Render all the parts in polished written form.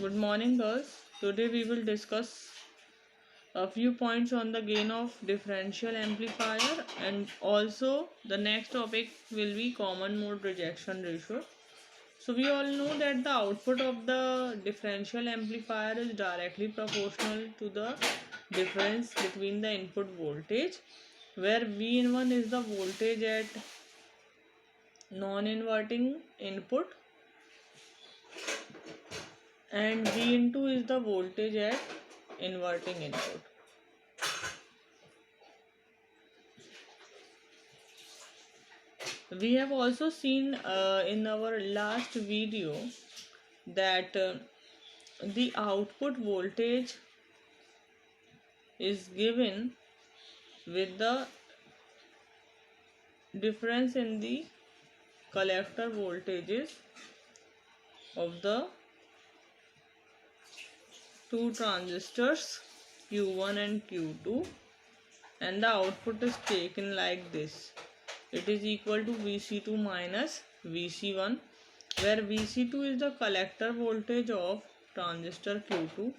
Good morning, girls. Today we will discuss a few points on the gain of differential amplifier, and also the next topic will be common mode rejection ratio. So we all know that the output of the differential amplifier is directly proportional to the difference between the input voltage, where V in one is the voltage at non-inverting input and V into is the voltage at inverting input. We have also seen in our last video that the output voltage is given with the difference in the collector voltages of the two transistors Q1 and Q2, and the output is taken like this. It is equal to Vc2 minus Vc1, where Vc2 is the collector voltage of transistor Q2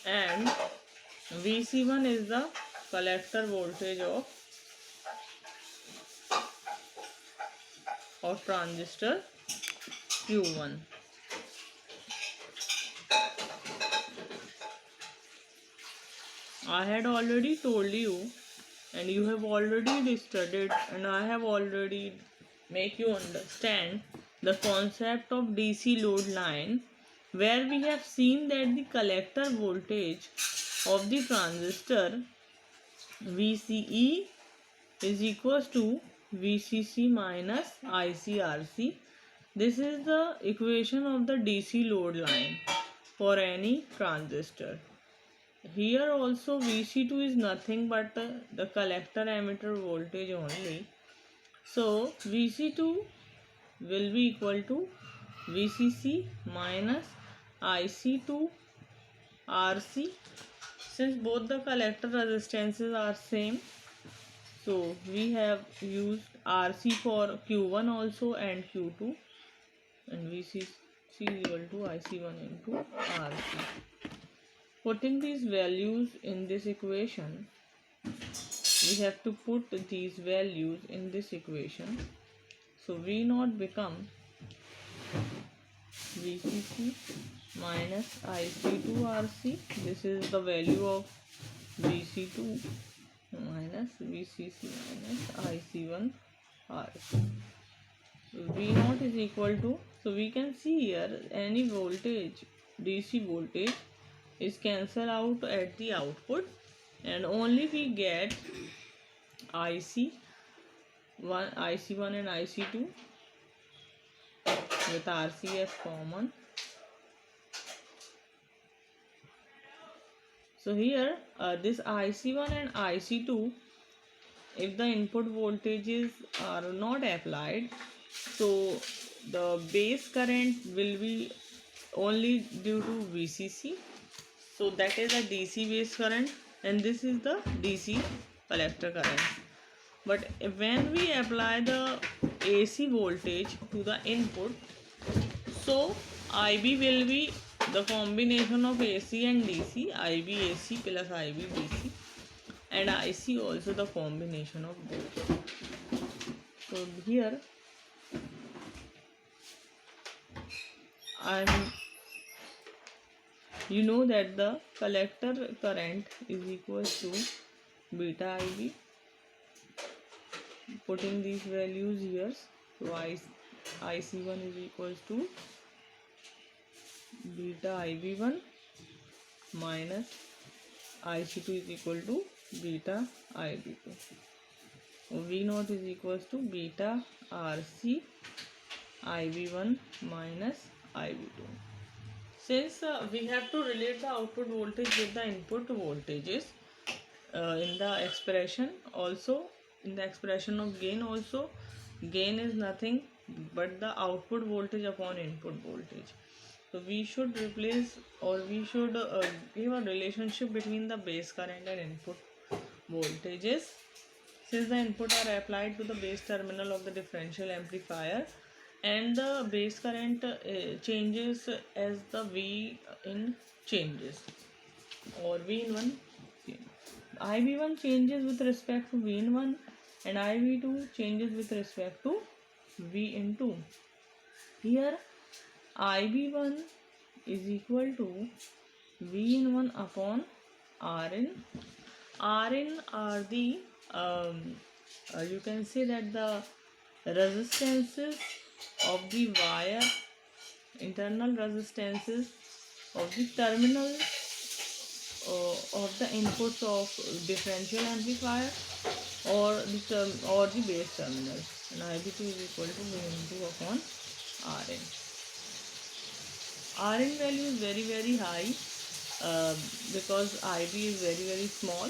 and Vc1 is the collector voltage of transistor Q1. I had already told you, and you have already studied, and I have already make you understand the concept of DC load line, where we have seen that the collector voltage of the transistor VCE is equals to VCC minus ICRC. This is the equation of the DC load line for any transistor. Here also Vc2 is nothing but the collector emitter voltage only. So Vc2 will be equal to Vcc minus IC2 RC. Since both the collector resistances are same, so we have used RC for Q1 also and Q2, and Vcc is equal to IC1 into RC. Putting these values in this equation, we have to put these values in this equation. So V0 become Vcc minus IC2RC. This is the value of Vc2 minus Vcc minus IC1RC. So V0 is equal to, so we can see here any voltage, DC voltage is cancelled out at the output, and only we get IC1 and IC2 with RC as common. So here this IC1 and IC2, if the input voltages are not applied, so the base current will be only due to VCC. So that is a DC base current, and this is the DC collector current. But when we apply the AC voltage to the input, so IB will be the combination of AC and DC, IB AC plus IB DC, and IC also the combination of both. So here you know that the collector current is equal to beta IB. Putting these values here, so IC1 is equal to beta IB1 minus IC2 is equal to beta IB2. V0 is equal to beta RC IB1 minus IB2. Since we have to relate the output voltage with the input voltages in the expression, also in the expression of gain, also gain is nothing but the output voltage upon input voltage. So we should replace, or we should give a relationship between the base current and input voltages since the input are applied to the base terminal of the differential amplifier, and the base current changes as the V in changes, or V in 1 IB1 changes with respect to V in 1, and IB2 changes with respect to V in 2. Here IB1 is equal to V in 1 upon Rn. Rn are the you can say that the resistances of the wire, internal resistances of the terminal of the inputs of differential amplifier, or the base terminal, and IB2 is equal to V2 upon Rn. Rn value is very high because IB is very small.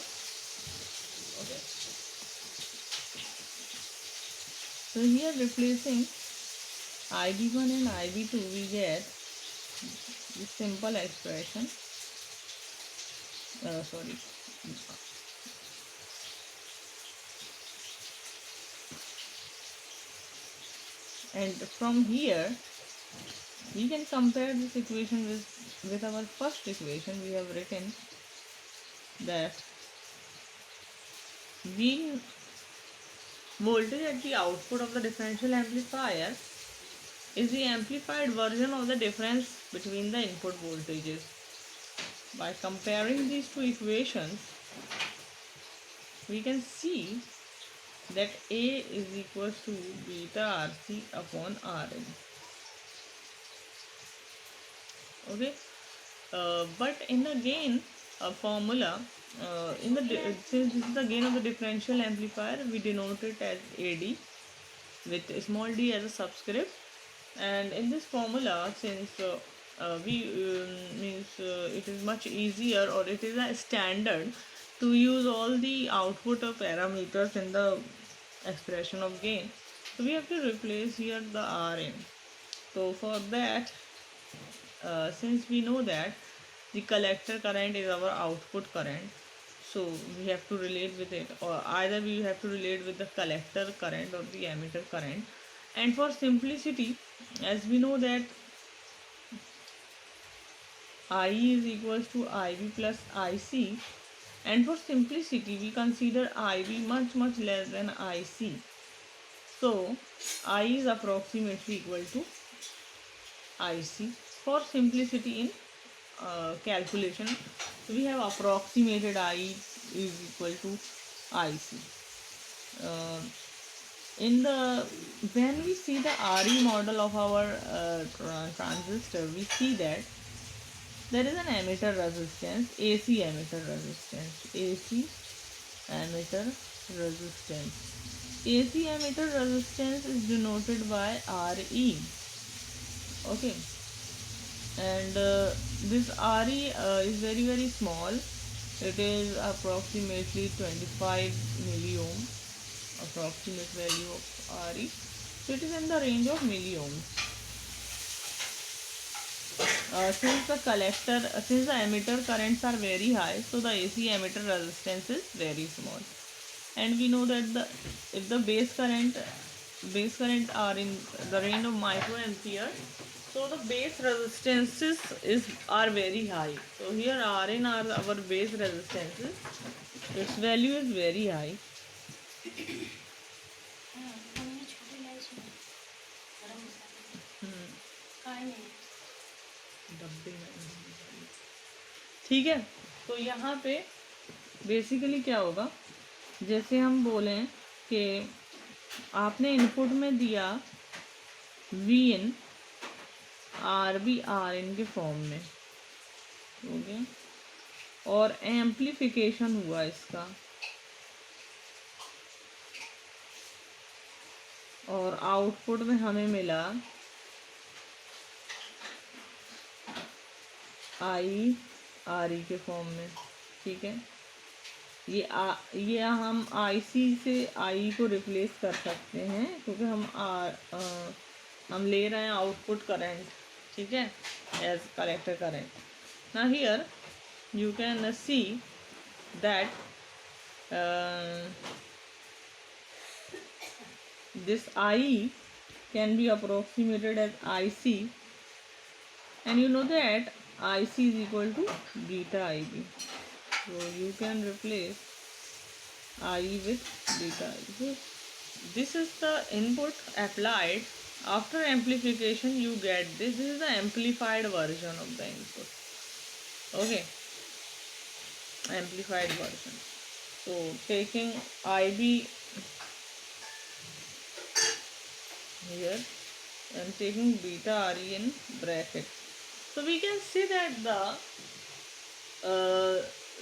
Okay. So here replacing IB1 and IB2, we get this simple expression. And from here we can compare this equation with our first equation. We have written that V voltage at the output of the differential amplifier is the amplified version of the difference between the input voltages. By comparing these two equations, we can see that A is equal to beta RC upon Rn. Okay, but in the gain formula, since this is the gain of the differential amplifier, we denote it as AD with small d as a subscript. And in this formula, since it is much easier, or it is a standard to use all the output of parameters in the expression of gain, so we have to replace here the Rn. So for that, since we know that the collector current is our output current, so we have to relate with it, or either we have to relate with the collector current or the emitter current. And for simplicity, as we know that IE is equals to IB plus IC, and for simplicity we consider IB much less than IC, so I is approximately equal to IC. For simplicity in calculation, we have approximated I is equal to IC. When we see the RE model of our transistor, we see that there is an emitter resistance, AC emitter resistance, AC emitter resistance. AC emitter resistance is denoted by RE. Okay, and this RE is very small. It is approximately 25 milliohm, approximate value of RE. So it is in the range of milliohms. Since the emitter currents are very high, so the AC emitter resistance is very small. And we know that if the base current are in the range of microampere, so the base resistances are very high. So here Rn are our base resistances. Its value is very high. ठीक है, तो यहाँ पे basically क्या होगा, जैसे हम बोले कि आपने इनपुट में दिया Vin RB Rn के फॉर्म में, हो गया, और एम्प्लीफिकेशन हुआ इसका, और आउटपुट में हमें मिला आई आर ई के फॉर्म में. ठीक है, ये हम IC से आई को रिप्लेस कर सकते हैं, क्योंकि हम ले रहे हैं आउटपुट करंट. ठीक है, as collector current. Now here you can see that this IE can be approximated as IC, and you know that IC is equal to beta IB. So you can replace IE with beta IB. So this is the input applied. After amplification you get this. This is the amplified version of the input. Okay, amplified version. So taking IB here, I am taking beta RE in bracket. So we can see that the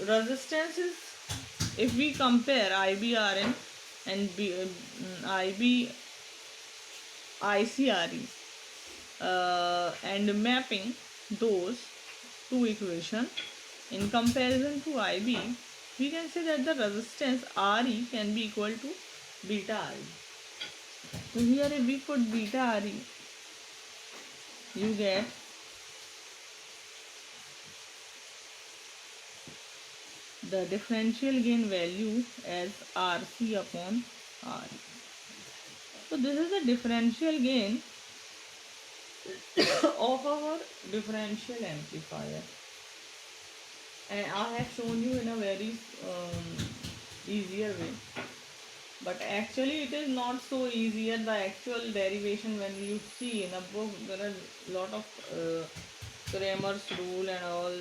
resistance is, if we compare IBRN and IB ICRE and mapping those two equations in comparison to IB, we can say that the resistance RE can be equal to beta RE. So here if we put beta RE, you get the differential gain value as RC upon RE. So this is the differential gain of our differential amplifier, and I have shown you in a very easier way, but actually it is not so easier. The actual derivation, when you see in a book, there are a lot of Kramer's rule and all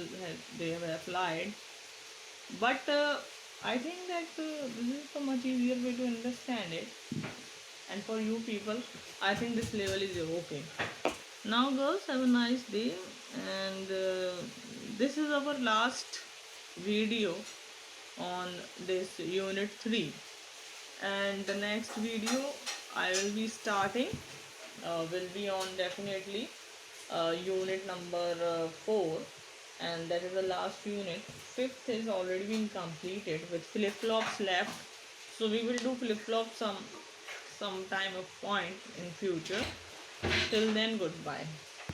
they have applied, but I think that this is a much easier way to understand it, and for you people I think this level is okay. Now girls, have a nice day, and this is our last video on this unit 3, and the next video I will be starting will be on definitely unit number 4, and that is the last unit. 5th is already been completed with flip-flops left, so we will do flip-flops some time of point in future. Till then, goodbye.